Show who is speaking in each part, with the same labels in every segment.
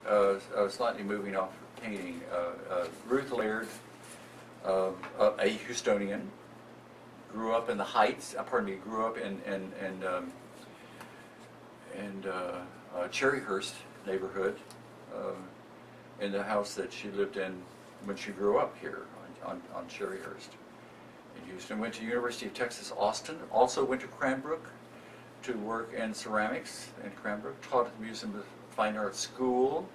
Speaker 1: Slightly moving off painting, Ruth Laird, a Houstonian, grew up in the Heights. Grew up in Cherryhurst neighborhood, in the house that she lived in when she grew up here on Cherryhurst in Houston. Went to University of Texas, Austin. Also went to Cranbrook to work in ceramics in Cranbrook. Taught at the Museum of Fine Arts School.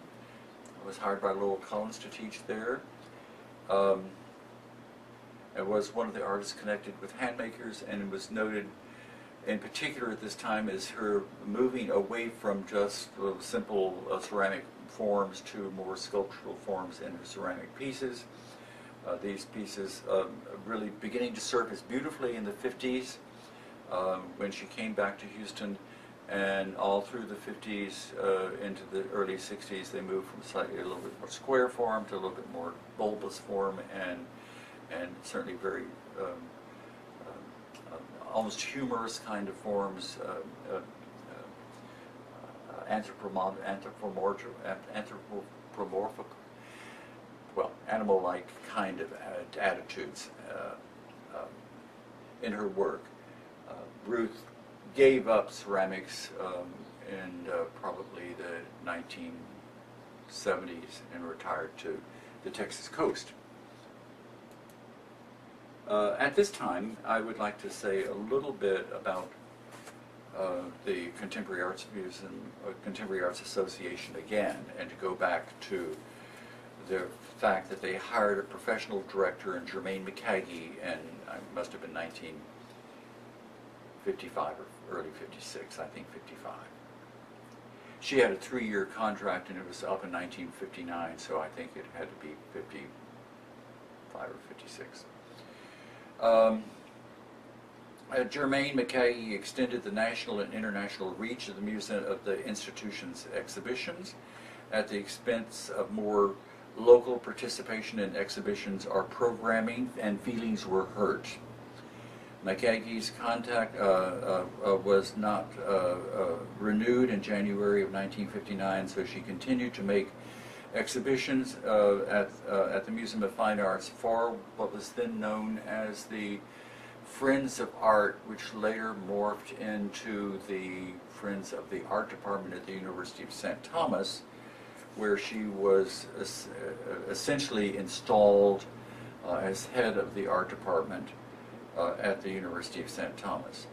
Speaker 1: Was hired by Lowell Collins to teach there. And was one of the artists connected with handmakers, and was noted in particular at this time as her moving away from just simple ceramic forms to more sculptural forms in her ceramic pieces. These pieces really beginning to surface beautifully in the 50s when she came back to Houston, and all through the 50s into the early 60s they moved from slightly a little bit more square form to a little bit more bulbous form, and certainly very almost humorous kind of forms, anthropomorphic, well, animal-like kind of attitudes in her work. Ruth gave up ceramics in probably the 1970s and retired to the Texas coast. At this time, I would like to say a little bit about the Contemporary Arts Museum, Contemporary Arts Association again, and to go back to the fact that they hired a professional director in Germaine McCagey, and it must have been 1955 or early 56, I think 55. She had a 3-year contract and it was up in 1959, so I think it had to be 55 or 56. Germaine McCagey extended the national and international reach of the museum of the institution's exhibitions at the expense of more local participation in exhibitions or programming, and feelings were hurt. McCagey's contact was not renewed in January of 1959, so she continued to make exhibitions at the Museum of Fine Arts for what was then known as the Friends of Art, which later morphed into the Friends of the Art Department at the University of St. Thomas, where she was essentially installed as head of the art department at the University of St. Thomas.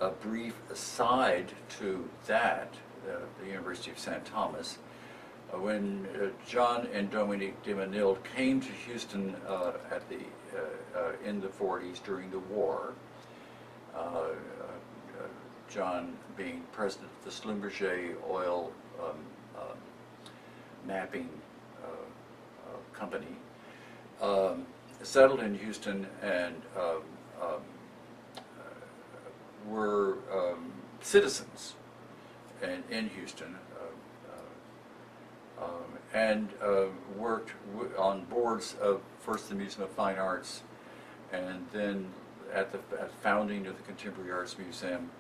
Speaker 1: A brief aside to that, the University of St. Thomas, when John and Dominique de Menil came to Houston in the 40s during the war, John being president of the Schlumberger oil mapping company, settled in Houston and were citizens in Houston, and worked on boards of first the Museum of Fine Arts, and then at the founding of the Contemporary Arts Museum,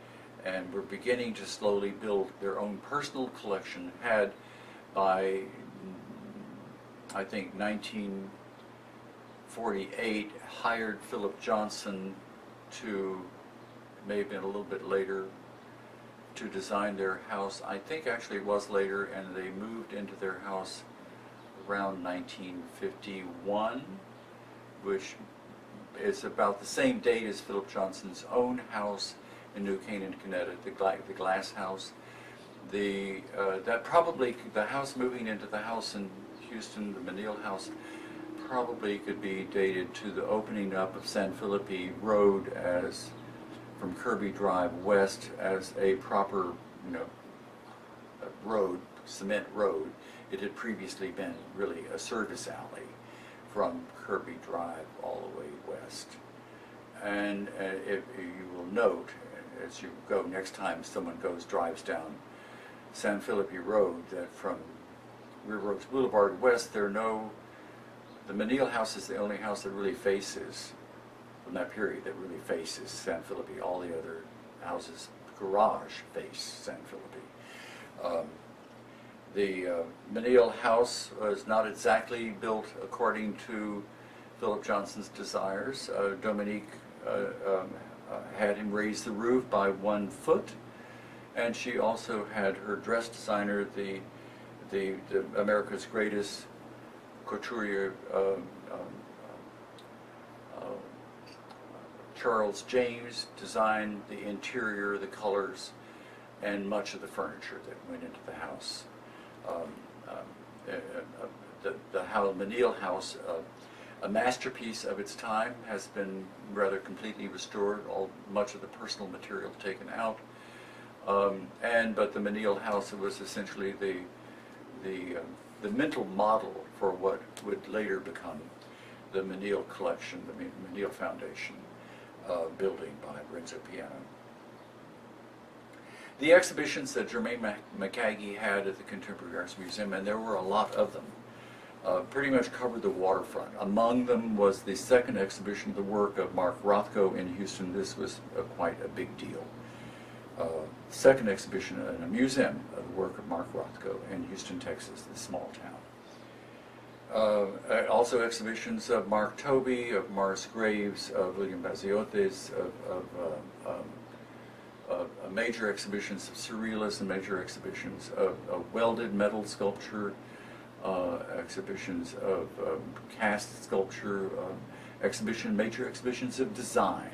Speaker 1: and were beginning to slowly build their own personal collection. Had by, I think, 1948, hired Philip Johnson to, may have been a little bit later, to design their house. I think actually it was later, and they moved into their house around 1951, which is about the same date as Philip Johnson's own house in New Canaan, Connecticut, the glass house. That probably, the house moving into the house in Houston, the Menil house, probably could be dated to the opening up of San Felipe Road as from Kirby Drive west as a proper, road, cement road. It had previously been really a service alley from Kirby Drive all the way west. And if you will note, as you go next time someone drives down San Felipe Road, that from River Oaks Boulevard west, the Menil house is the only house that really faces, from that period, that really faces San Felipe. All the other houses, garage, face San Felipe. The Menil house was not exactly built according to Philip Johnson's desires. Dominique had him raise the roof by 1 foot, and she also had her dress designer, the America's greatest couturier, Charles James, design the interior, the colors, and much of the furniture that went into the house. The Menil house, a masterpiece of its time, has been rather completely restored. Much of the personal material taken out, but the Menil house was essentially the mental model for what would later become the Menil collection, the Menil Foundation building by Renzo Piano. The exhibitions that Germaine McCagey had at the Contemporary Arts Museum, and there were a lot of them, pretty much covered the waterfront. Among them was the second exhibition of the work of Mark Rothko in Houston. This was quite a big deal. Second exhibition in a museum of the work of Mark Rothko in Houston, Texas, this small town. Also exhibitions of Mark Tobey, of Morris Graves, of William Baziotes, of major exhibitions of surrealism, major exhibitions of welded metal sculpture, exhibitions of cast sculpture, major exhibitions of design.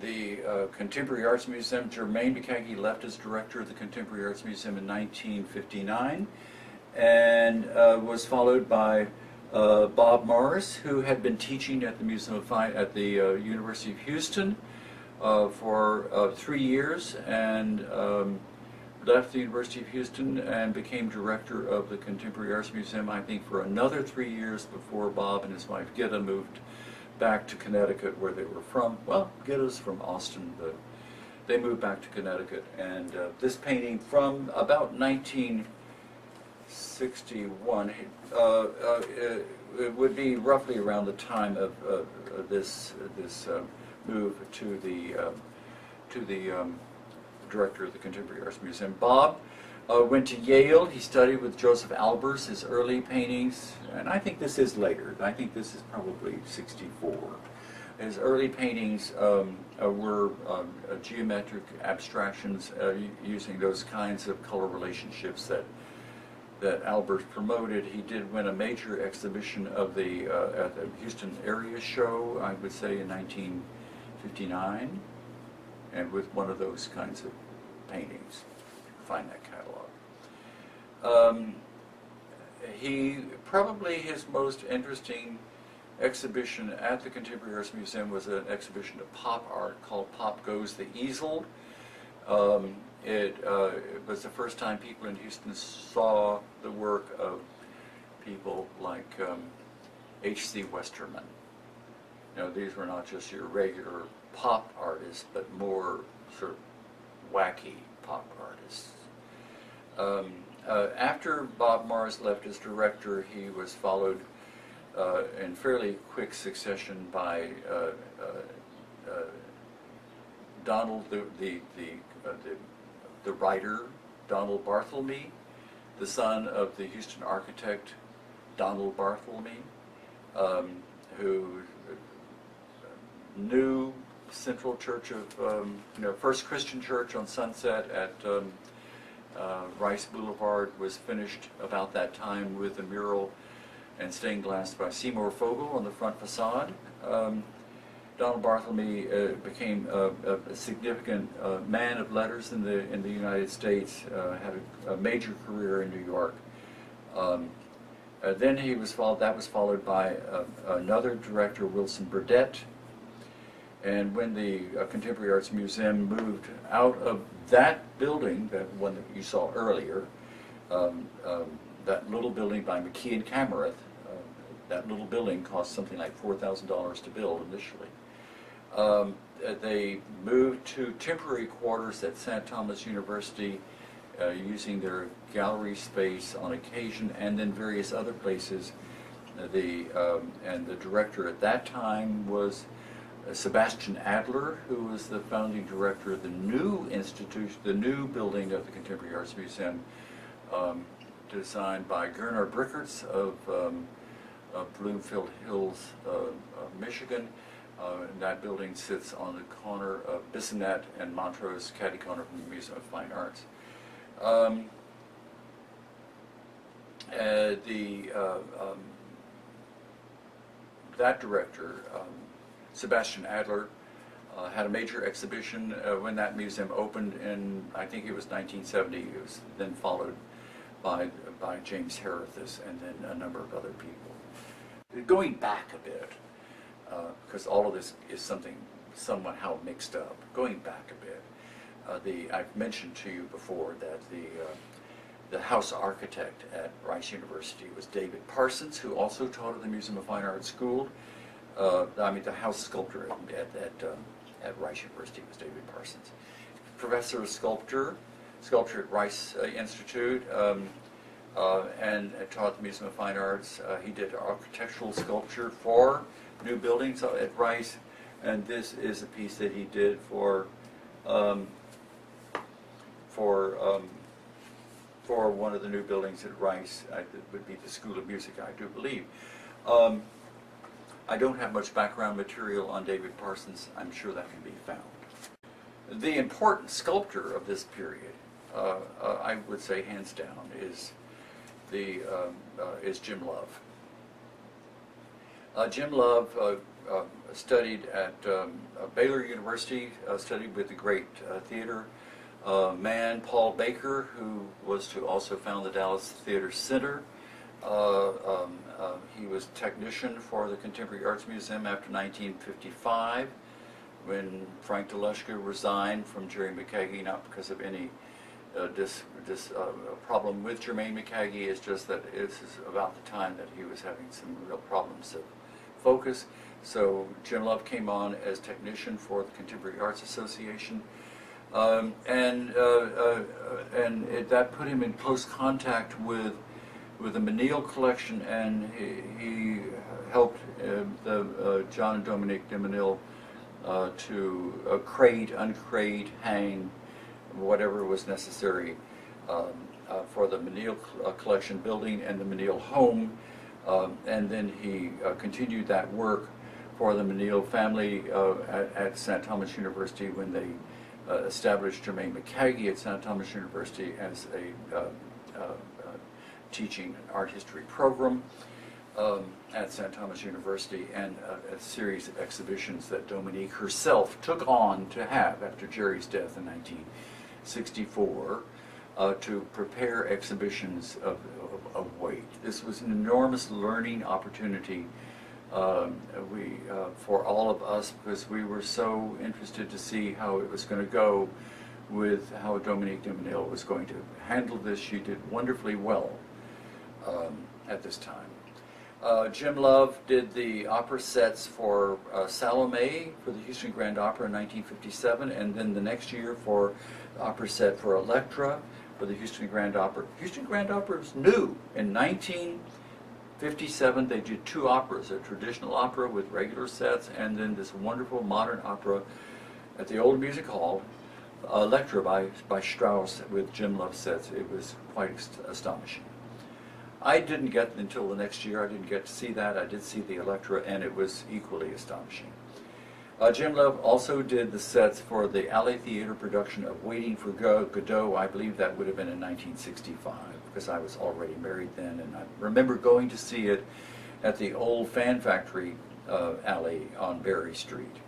Speaker 1: The Contemporary Arts Museum, Germaine McCagey left as director of the Contemporary Arts Museum in 1959, and was followed by Bob Morris, who had been teaching at the Museum of Fine at the University of Houston for 3 years, and left the University of Houston and became director of the Contemporary Arts Museum, I think, for another 3 years before Bob and his wife Gitta moved back to Connecticut, where they were from. Well, Gitta's from Austin, but they moved back to Connecticut. And this painting from about 1961, it would be roughly around the time of this move to the director of the Contemporary Arts Museum. Bob went to Yale. He studied with Joseph Albers. His early paintings, and I think this is later, I think this is probably 64. His early paintings were geometric abstractions using those kinds of color relationships that Albers promoted. He did win a major exhibition of at the Houston area show, I would say, in 1959, and with one of those kinds of paintings. Find that catalog. Probably his most interesting exhibition at the Contemporary Arts Museum was an exhibition of pop art called Pop Goes the Easel. It was the first time people in Houston saw the work of people like H.C. Westerman. These were not just your regular pop artists, but more sort of wacky pop artists. After Bob Morris left as director, he was followed in fairly quick succession by Donald, the writer, Donald Barthelme, the son of the Houston architect Donald Barthelme, who knew Central Church of, First Christian Church on Sunset at Rice Boulevard was finished about that time with a mural and stained glass by Seymour Fogel on the front facade. Donald Barthelme became a significant man of letters in the United States. Had a major career in New York. Then that was followed by another director, Wilson Burdett. And when the Contemporary Arts Museum moved out of that building, that one that you saw earlier, that little building by McKee and Camereth, that little building cost something like $4,000 to build initially. They moved to temporary quarters at St. Thomas University, using their gallery space on occasion, and then various other places. And the director at that time was Sebastian Adler, who was the founding director of the new institution, the new building of the Contemporary Arts Museum, designed by Gernard Brickerts of Bloomfield Hills, Michigan. And that building sits on the corner of Bissonnette and Montrose, catty corner from the Museum of Fine Arts. That director, Sebastian Adler, had a major exhibition when that museum opened in, I think it was 1970. It was then followed by James Harithus and then a number of other people. Going back a bit, because all of this is somewhat how mixed up. Going back a bit, I've mentioned to you before that the house architect at Rice University was David Parsons, who also taught at the Museum of Fine Arts School. The house sculptor at Rice University was David Parsons. Professor of sculpture at Rice Institute, and taught at the Museum of Fine Arts. He did architectural sculpture for new buildings at Rice, and this is a piece that he did for one of the new buildings at Rice. It would be the School of Music, I do believe. I don't have much background material on David Parsons. I'm sure that can be found. The important sculptor of this period, I would say hands down, is Jim Love. Jim Love studied at Baylor University, studied with the great theater man Paul Baker, who was to also found the Dallas Theater Center. He was technician for the Contemporary Arts Museum after 1955, when Frank Delushka resigned from Jerry McCagey, not because of any problem with Jermaine McCagey. It's just that this is about the time that he was having some real problems of focus. So Jim Love came on as technician for the Contemporary Arts Association, and that put him in close contact with the Menil collection, and he helped John and Dominique de Menil to crate, uncrate, hang, whatever was necessary for the Menil collection building and the Menil home, and then he continued that work for the Menil family at St. Thomas University when they established Jermaine McCagey at St. Thomas University as a teaching art history program at St. Thomas University, and a series of exhibitions that Dominique herself took on to have after Jerry's death in 1964 to prepare exhibitions of weight. This was an enormous learning opportunity for all of us, because we were so interested to see how it was going to go with how Dominique de Menil was going to handle this. She did wonderfully well at this time. Jim Love did the opera sets for Salome for the Houston Grand Opera in 1957, and then the next year for the opera set for Electra for the Houston Grand Opera. Houston Grand Opera is new. In 1957 they did two operas, a traditional opera with regular sets, and then this wonderful modern opera at the Old Music Hall, Electra by Strauss with Jim Love sets. It was quite astonishing. I didn't get, until the next year, I didn't get to see that. I did see the Electra, and it was equally astonishing. Jim Love also did the sets for the Alley Theater production of Waiting for Godot. I believe that would have been in 1965, because I was already married then, and I remember going to see it at the old Fan Factory alley on Berry Street.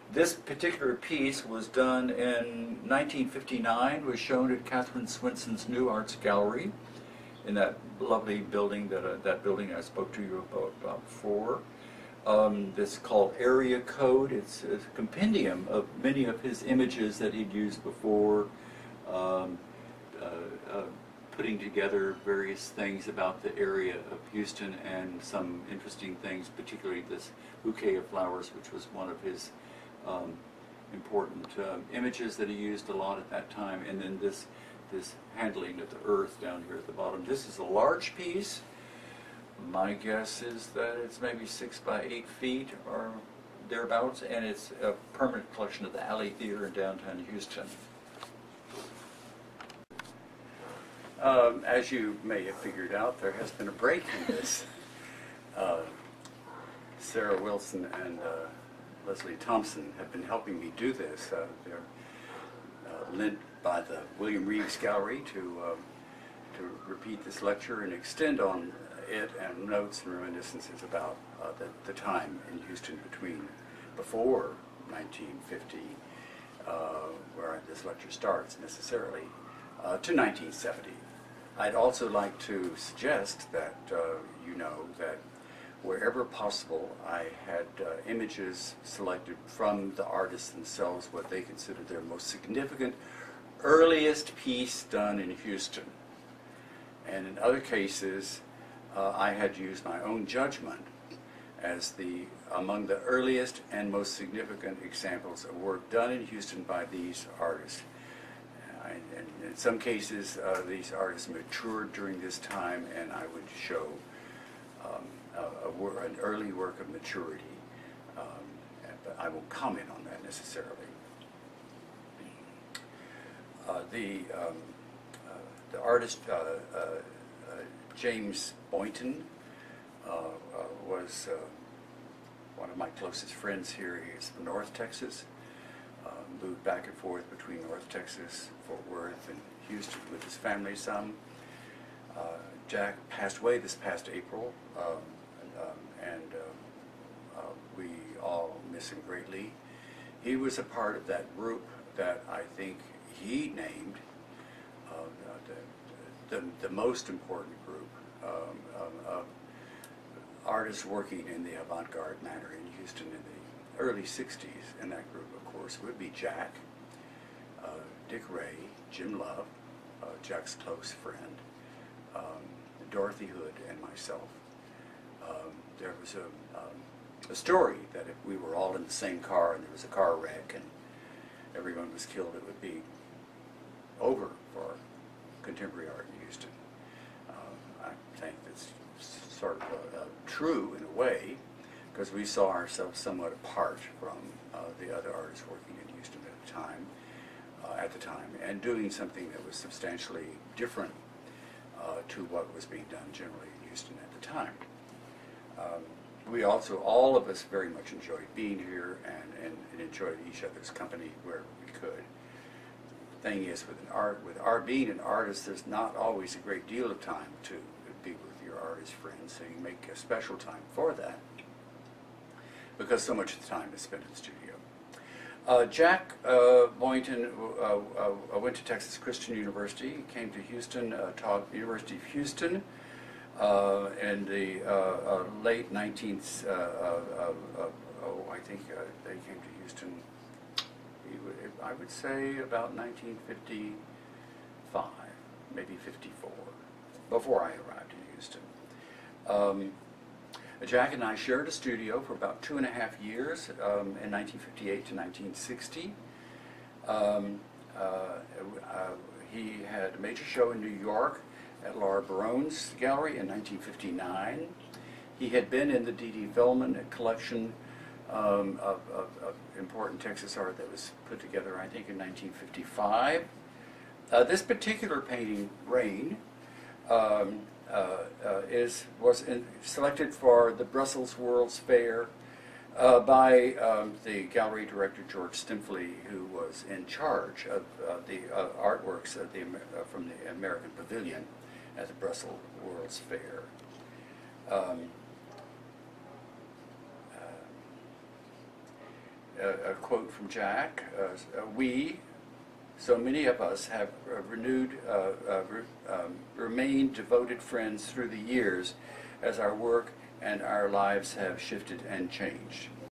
Speaker 1: This particular piece was done in 1959, was shown at Catherine Swinson's New Arts Gallery in that lovely building, that building I spoke to you about before. This is called Area Code. It's a compendium of many of his images that he'd used before, putting together various things about the area of Houston and some interesting things, particularly this bouquet of flowers, which was one of his important images that he used a lot at that time, and then this handling of the earth down here at the bottom. This is a large piece My guess is that it's maybe 6 by 8 feet or thereabouts, and it's a permanent collection of the Alley Theater in downtown Houston.
Speaker 2: As you may have figured out, there has been a break in this. Sarah Wilson and Leslie Thompson have been helping me do this. They're lent by the William Reeves Gallery to repeat this lecture and extend on it and notes and reminiscences about the time in Houston before 1950, where this lecture starts necessarily, to 1970. I'd also like to suggest that you know that wherever possible, I had images selected from the artists themselves, what they considered their most significant, earliest piece done in Houston. And in other cases, I had used my own judgment as among the earliest and most significant examples of work done in Houston by these artists. And in some cases, these artists matured during this time, and I would show an early work of maturity, but I won't comment on that necessarily. The artist James Boynton was one of my closest friends here. He's from North Texas. Moved back and forth between North Texas, Fort Worth, and Houston with his family some. Jack passed away this past April, and we all miss him greatly. He was a part of that group that I think he named the most important group of artists working in the avant-garde manner in Houston in the early 60s. And that group, of course, would be Jack, Dick Ray, Jim Love, Jack's close friend, Dorothy Hood, and myself. There was a story that if we were all in the same car and there was a car wreck and everyone was killed, it would be over for contemporary art in Houston. I think that's sort of true in a way, because we saw ourselves somewhat apart from the other artists working in Houston at the time, and doing something that was substantially different to what was being done generally in Houston at the time. We also, all of us, very much enjoyed being here and enjoyed each other's company where we could. The thing is, with being an artist, there's not always a great deal of time to be with your artist friends, so you make a special time for that, because so much of the time is spent in the studio. Jack Boynton went to Texas Christian University, came to Houston, taught University of Houston in the late 19th, I think they came to Houston, I would say about 1955, maybe 54, before I arrived in Houston. Jack and I shared a studio for about 2.5 years in 1958 to 1960. He had a major show in New York at Laura Barone's gallery in 1959. He had been in the D.D. Vellman collection of important Texas art that was put together, I think, in 1955. This particular painting, Rain, was selected for the Brussels World's Fair by the gallery director George Stimpley, who was in charge of the artworks from the American Pavilion at the Brussels World's Fair. A quote from Jack: "We, so many of us, have remained devoted friends through the years as our work and our lives have shifted and changed."